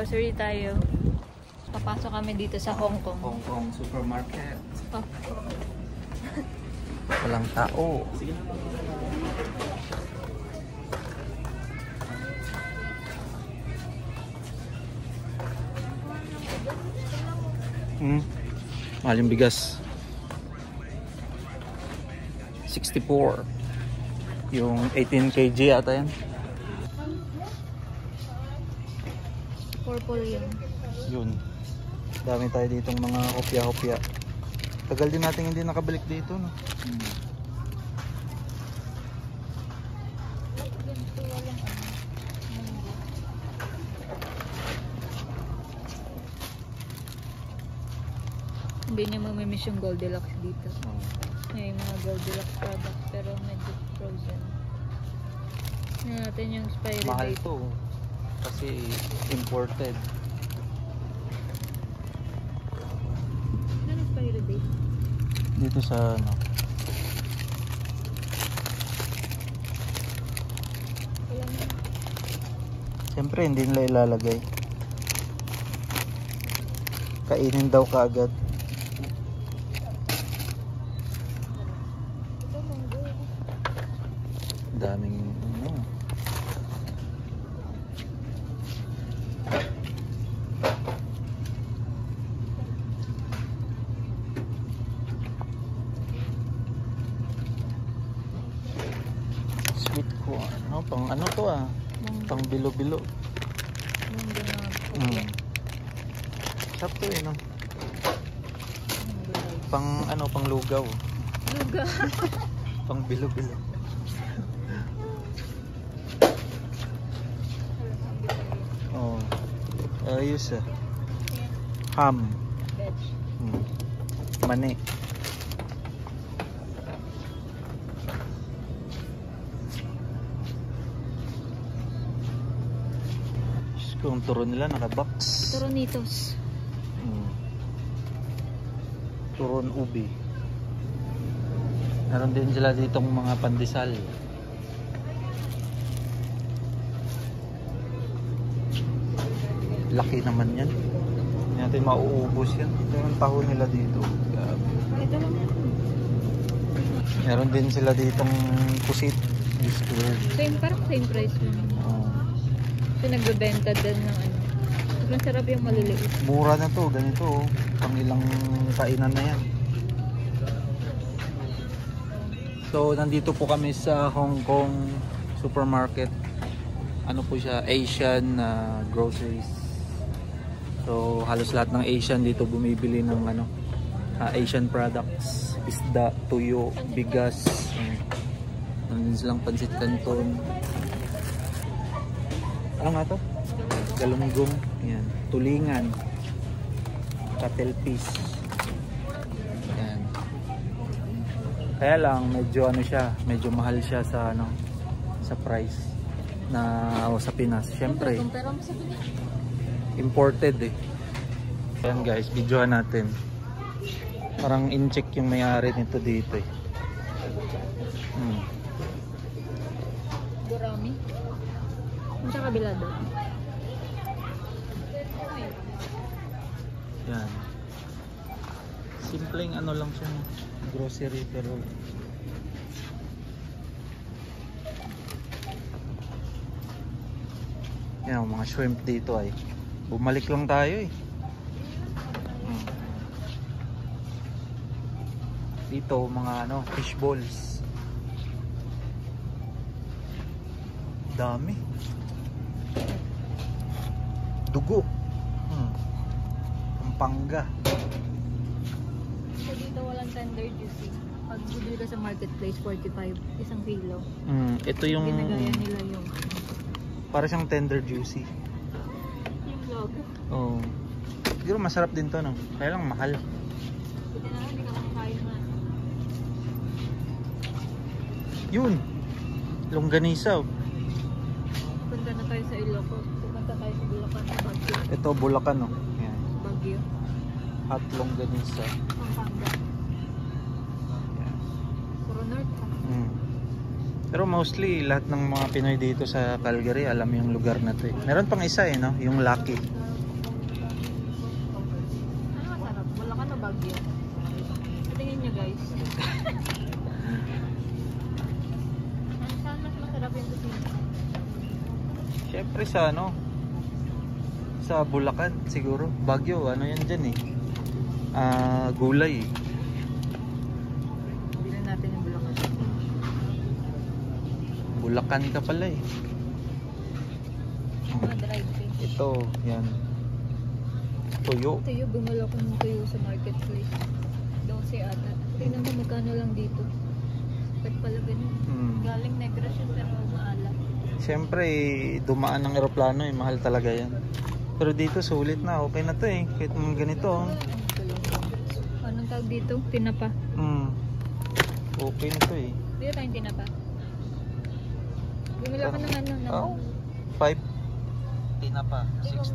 Grocery tayo. Papasok kami dito sa Hong Kong. Hong Kong supermarket. Oh. Walang tao. Sige na. Mahal yung bigas. 64. Yung 18 kg ata yan. Purple yun. Yun. Dami tayo ditong mga hopya-hopya. Tagal din natin hindi nakabalik dito, no? Hindi niya mamimiss yung Goldilocks dito. Yung mga Goldilocks products pero medyo frozen. Tignan natin yung expiry date. Mahal to. Kasi imported. Ano expiry date? Dito sa ano. Wala na. Siyempre hindi nila ilalagay. Kainin daw kaagad. Ito munggo. Daming ano. Sweet corn. Ano, pang ano to ah? Pang bilo-bilo. Munggo na. Sarap to eh, no? Pang ano, pang lugaw. Lugaw. Pang bilo-bilo. Oh. Ayos ah. Ham. Veg. Mani. Yung turon nila naka-box. Turonitos. Turon ubi. Meron din sila ditong mga pandesal. Laki naman yan. Hindi natin mauubos yan. Ito yung taho nila dito. Ito lang yan. Meron din sila ditong pusit. Parang same price lang. Kasi nagbebenta din ng ano. Sobrang sarap yung maliliit. Mura na to, ganito oh. Pang ilang kainan na yan. So nandito po kami sa Hong Kong supermarket. Ano po siya, Asian groceries. So halos lahat ng Asian dito bumibili ng ano, Asian products. Isda, tuyo, bigas. Nandun silang pansit canton. Ano nga to? Galunggong. Yan. Tulingan. Catelpiece. Yan. Kaya lang medyo ano siya, medyo mahal siya sa ano, sa price na sa Pinas. Syempre, imported eh. Ayan guys, videohan natin. Parang in-check yung may-ari nito dito eh. Gurami. Sa kabila doon. Yan. Simpleng ano lang siya, grocery pero yan, mga shrimp dito ay bumalik lang tayo eh. Dito mga ano, fish balls. Dami. Dugo. Pampanga. So dito walang tender juicy. Pag bibili ka sa marketplace, 45 isang kilo. Ito yung ginagaya nila yung para siyang tender juicy. yung log. Oh. Siguro masarap din to, no? Kaya lang mahal. Hindi na, hindi ka makakain na. Yun. Longganisa. Punta na tayo sa Ilocos. Punta tayo sa Bulacan sa Baguio. Ito Bulacan, no? Yan. Baguio. Hot longganisa. Pampanga. Yan. Puro north. Pero mostly lahat ng mga Pinoy dito sa Calgary alam yung lugar na to eh. Meron pang isa eh, no? Yung Lucky. Ano masarap? Bulacan o Baguio? Tingin nyo guys. Saan mas masarap yung kusina? Siyempre sa ano? Sa Bulacan siguro. Baguio, ano yan dyan eh. Gulay eh. Bilhin natin yung Bulacan. Bulacan ka pala eh. Mga dried fish. Ito, yan. Tuyo. Tuyo, bumala ko ng tuyo sa marketplace. 12 ata. Tingnan mo magkano lang dito. Ba't pala ganun? Galing Negros yun pero maalat. Siyempre, dumaan ng eroplano eh. Mahal talaga yan. Pero dito, sulit na. Okay na to eh. Kahit mga ganito. Oh. Anong tawag dito? Tinapa. Okay na to eh. Dito tayong tinapa. Bumili ako ng ano naman. Oh, 5. Tinapa, $6.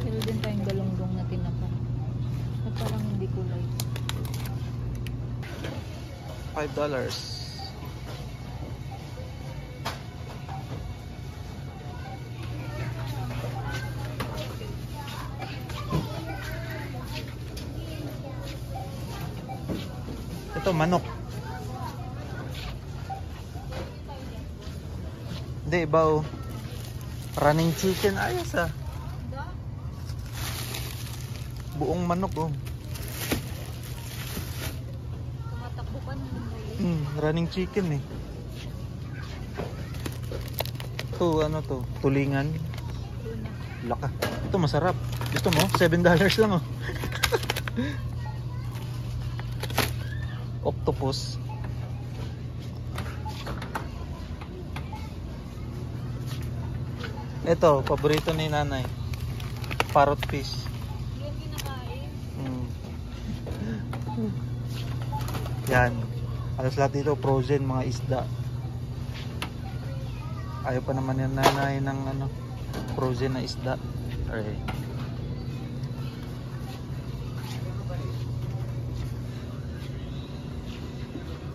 Pero din tayong galunggong na tinapa. Na parang hindi kulay. $5. Ito, manok. Hindi, iba oh. Running chicken, ayos ah. Buong manok oh. Tumatakbo pa naman Running chicken eh. Ito, ano to? Tulingan. Laka. Ito masarap. Gusto mo? $7 lang oh. Octopus. Ito, paborito ni nanay. Parrot fish. Yan kinakain. Yan. Alas lahat dito frozen, mga isda. Ayaw pa naman yung nanay ng ano, frozen na isda. Okay.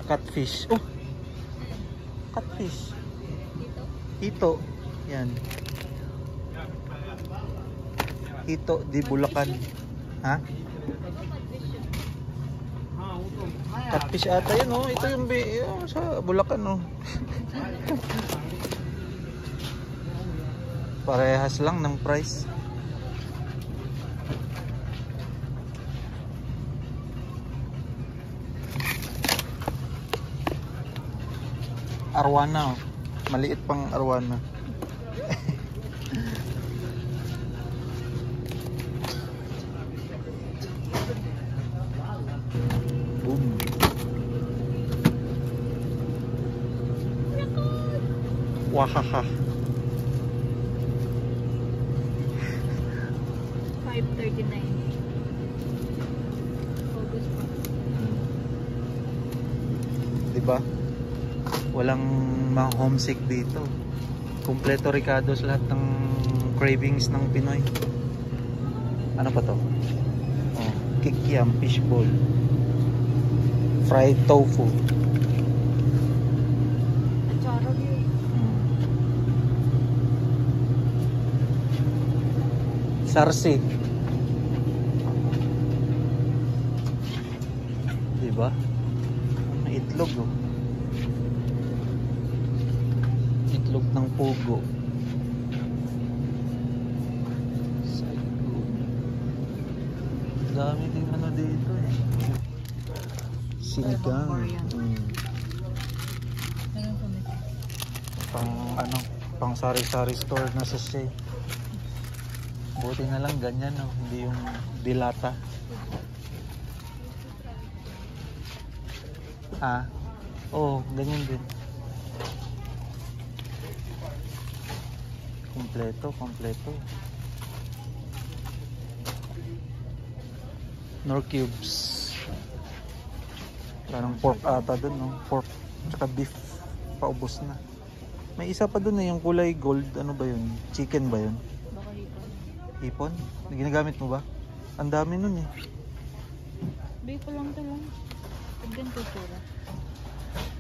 Catfish. Oh. Catfish. Dito? Hito. Yan. Hito di Bulacan. Ha? Catfish ata yun oh. Ito yung sa Bulacan oh. Parehas lang ng price. Arwana oh. Maliit pang arwana. Boom. Wahaha. 5.39. August pa. Diba? Walang mga homesick dito. Kompleto Ricardo's lahat ng cravings ng Pinoy. Ano pa to? Oh, kikiam, fishball. Fried tofu. Charot yun. Sarsi. Diba? May itlog oh. Itlog ng pugo. Dami din ano dito eh. Sinigang. Meron kami. Pang ano, pang sari-sari store na sa Shea. Buti na lang ganyan no, hindi yung dilata. Ah. Oh, ganyan din. Kompleto. Nor cubes. Parang pork ata dun, no? Pork, tsaka beef. Paubos na. May isa pa dun yung kulay gold. Ano ba yun? Chicken ba yun? Baka hipon. Hipon? Ginagamit mo ba? Ang dami nun eh. Beef pa lang ito lang. Tignan ko sura.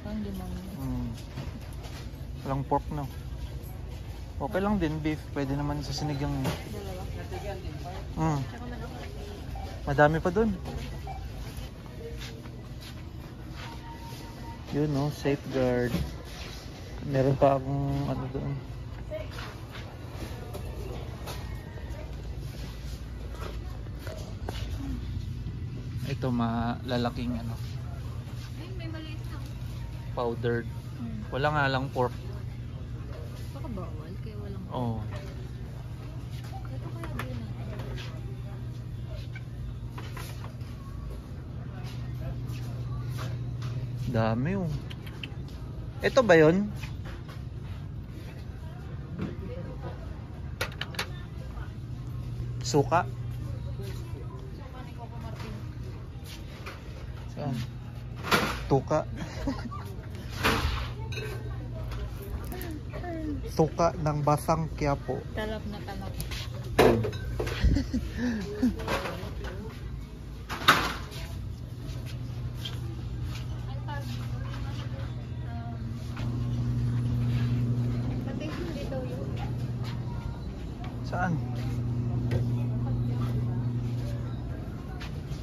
Parang demonyo. Walang pork no. Okay lang din beef. Pwede naman sa sinigang. Dalawa. Tsaka manok. Madami pa dun. Yun no, safeguard. Meron pa akong ano doon. Ito malalaking ano. Ay, may maliit na. Powdered. Wala nga lang pork. Baka bawal, kaya walang. Oh. Ito kaya din na. Dami oh. Ito ba yun? Suka? Saan? Tuka? Suka ng Basang Quiapo. Talap na talap. Saan?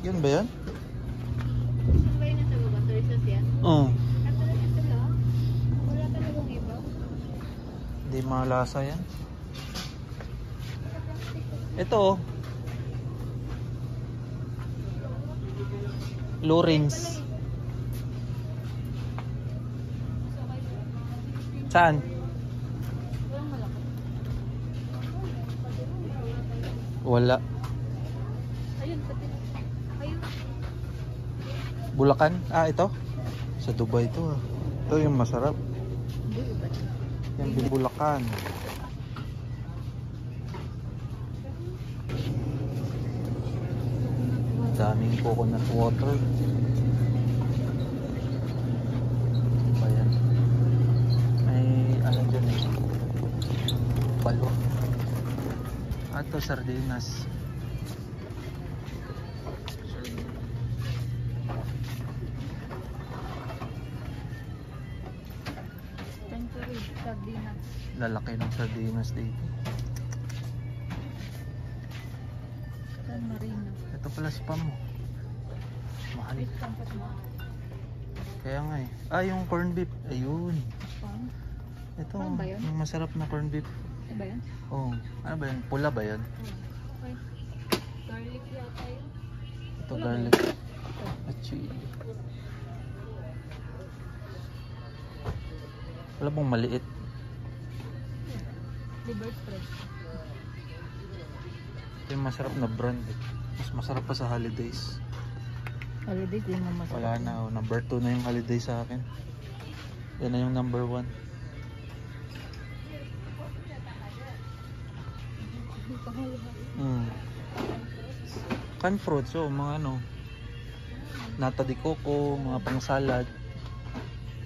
Yun ba yan? Saan ba yun nasa baba? Toristas yan? Oo. Talaga ito lang? Wala talagang iba? Hindi malasa yan. Ito oh. Lorings. Saan? Walang malaki. Wala. Ayun, pati. Ayun. Bulacan? Ah, ito? Sa Dubai ito ah. Ito yung masarap. Hindi, iba. Yung Bulacan. Daming coconut water. Ayan. May ano dyan eh. Balo. Ito sardinas. Century, sardinas. Lalaki ng sardinas dito. San Marino. Ito pala spam mo. Mahal. Wait, sampat mo. Kaya nga eh. Ah, yung corned beef. Ayun. Spam? Ito, Spam ba yun? yung masarap na corned beef. Ano ba yan? Oh, ano ba yun? Pula ba yun? Okay. Garlic yata yun. Ito Pula ba garlic. yun? At chili. Wala bang maliit? Liver spread. Ito yung masarap na brand eh. Mas masarap pa sa holidays. Holiday, di mo masarap. Wala na. Oh. Number 2 na yung holiday sa akin. Yan na yung number 1. Canned fruits, so mga ano, nata de coco, mga pang salad.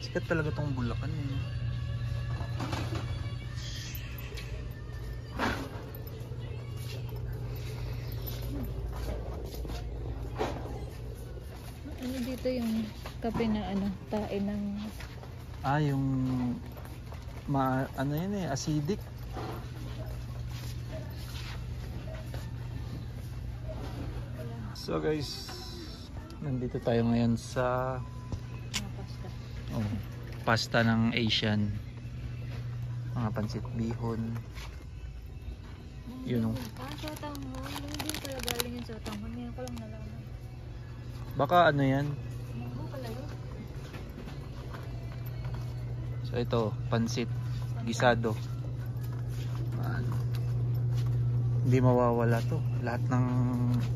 Sikat talaga tong Bulacan eh. Ano dito yung kape na ano, tae ng Ah, yung ano yun eh, acidic. So guys, nandito tayo ngayon sa mga pasta. Pasta ng Asian. Mga pansit bihon. Yun oh. Ah, sa tanghon. Hindi pala galing yun sa tanghon. Ngayon ko lang nalaman. Baka ano yan? Munggo pala yun. So ito, pansit gisado. Hindi mawawala to. Lahat ng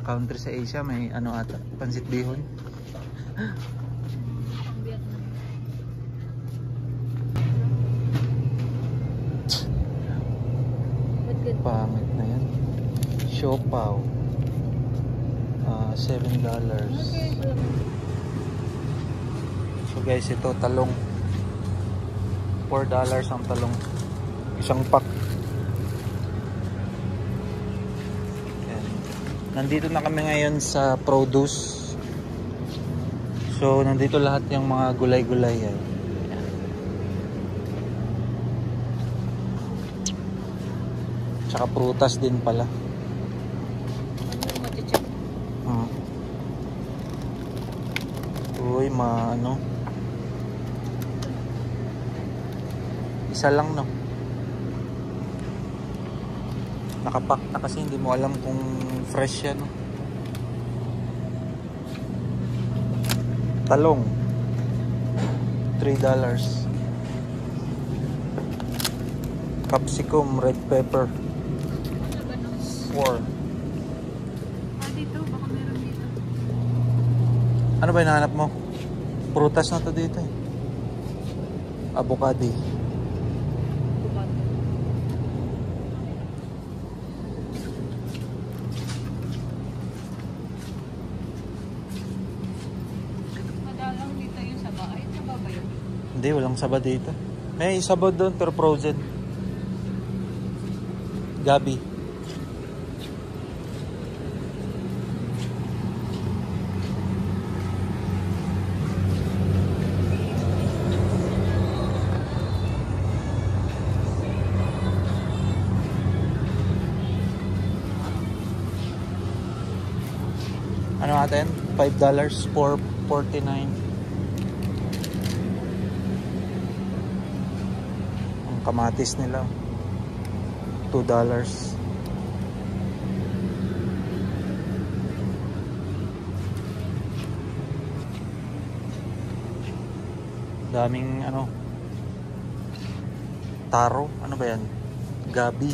country sa Asia may ano ata, pansit bihon. Ang Vietnam. But good. Pangit na yan. Siopaw. $7. Okay, So guys, ito talong. $4 ang talong. Isang pack. Yan. Nandito na kami ngayon sa produce. So, nandito lahat yung mga gulay-gulay. Yan. Tsaka prutas din pala. Uy, ano? Isa lang, no? Nakapack na kasi hindi mo alam kung fresh yan, no? Talong $3. Capsicum, red pepper 4. Dito, baka meron dito. Ano ba hinahanap mo? Prutas na to dito eh. Avocado. Madalang dito yung saba. Ay, saba ba yun? Hindi, walang saba dito. May saba doon pero frozen. Gabi. Ano natin? $5 for 49. Ang kamatis nila $2. Daming ano, taro, ano ba yan? Gabi,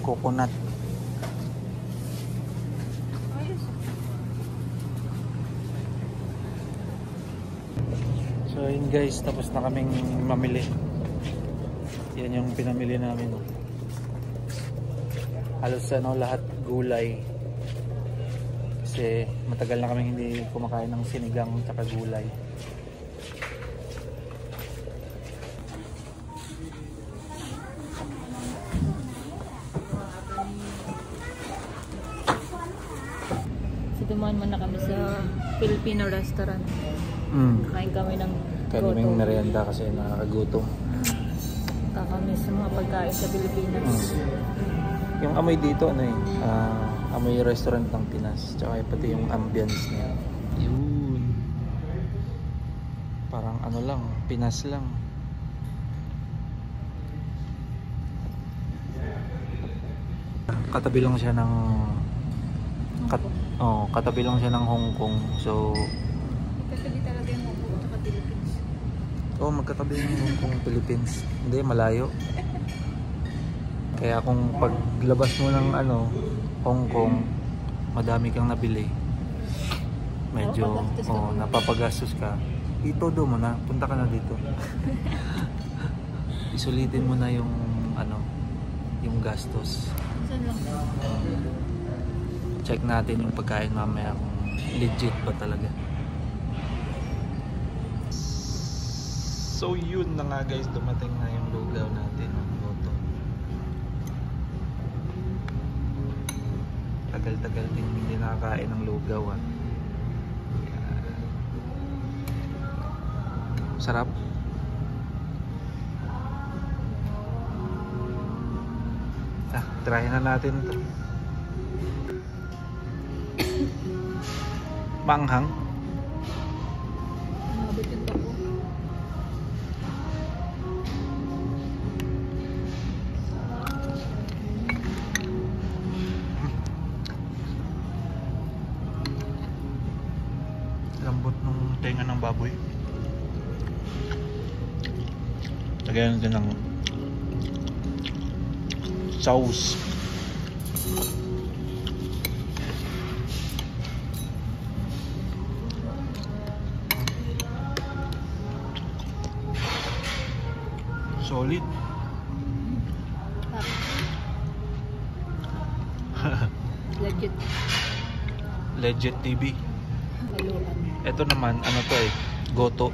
coconut. So yun guys, tapos na kaming mamili. Yan yung pinamili namin. Halos ano, lahat gulay. Kasi matagal na kaming hindi kumakain ng sinigang tsaka gulay. So dumaan muna kami sa Filipino restaurant. Kain kami ng Kaming merienda kasi nakakagutom. Kakamiss sa mga pagkain sa Pilipinas. Yung amoy dito ano eh, amoy restaurant ng Pinas, tsaka pati yung ambience niya. Yun. Parang ano lang, Pinas lang. Katabi lang siya ng katabi lang siya ng Hong Kong. So Katabi talaga yung Hong Kong at Philippines. magkatabi yung Hong Kong, Philippines. Hindi, malayo. Kaya kung paglabas mo ng ano, Hong Kong, madami kang nabili. Medyo napapagastos ka. Itodo mo na, punta ka na dito. Isulitin mo na yung ano, yung gastos. Saan lang? Check natin yung pagkain mamaya kung legit ba talaga. So yun na nga guys, dumating na yung lugaw natin ng Goto. Tagal-tagal din hindi nakakain ng lugaw ah. Sarap. Try na natin to. Manghang. Mabit yung tako. Lambot ng tenga ng baboy. Lagyan natin ng sauce. Solid. Legit. Legit TV. Haluan. Ito naman, ano to eh, Goto.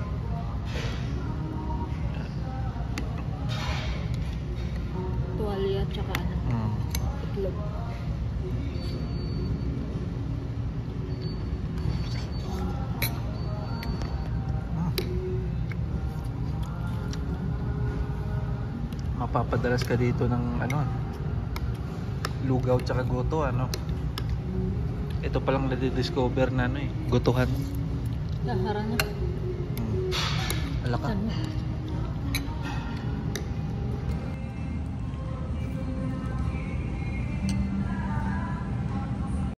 tsaka ano, itlog. Mapapadalas ka dito ng ano, lugaw tsaka goto, ano. Ito palang nadidiscover na ano eh, gotohan. Harang na. Alaka. Saan mo?